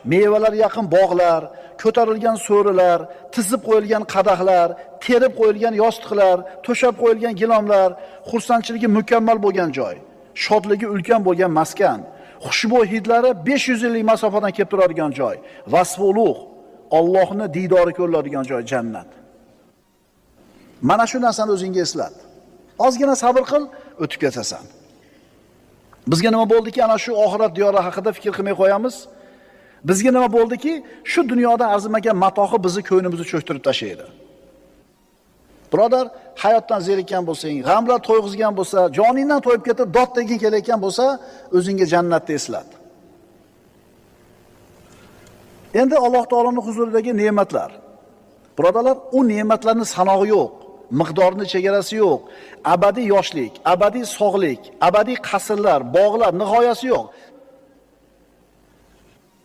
mevalar yaqin bog'lar, ko'tarilgan so'rilar, tizib qo'yilgan qadahlar, terib qo'yilgan yostiqlar, to'shab qo'yilgan gilomlar, xursandchiligi mukammal bo'lgan joy, shodligi ulkan bo'lgan maskan, xushbo'y hidlari 500 yillik masofadan kelib turadigan joy, vasfi ulug', Allohning diydori ko'riladigan joy jannat. Mana shu narsani o'zingga eslat. Ozgina sabr qil, o'tib ketasan. Bizga nima bo'ldiki, ana shu oxirat diyori haqida fikr qilmay qo'yamiz. Bizga nima bo'ldiki, shu dunyoda arzimagan matohi bizni ko'nglimizni cho'ktirib tashlaydi. Birodar, hayotdan zerikkan bo'lsang, g'amlar to'yg'izgan bo'lsa, joningdan to'yib ketib dod deging kelayotgan bo'lsa, o'zingga jannatni eslat. Endi Alloh taoloning huzuridagi ne'matlar. Birodarlar, u ne'matlarning sanog'i yo'q, miqdorining chegarasi yo'q. Abadiy yoshlik, abadiy sog'lik, abadiy qasrlar, bog'lar nihoyasi yo'q.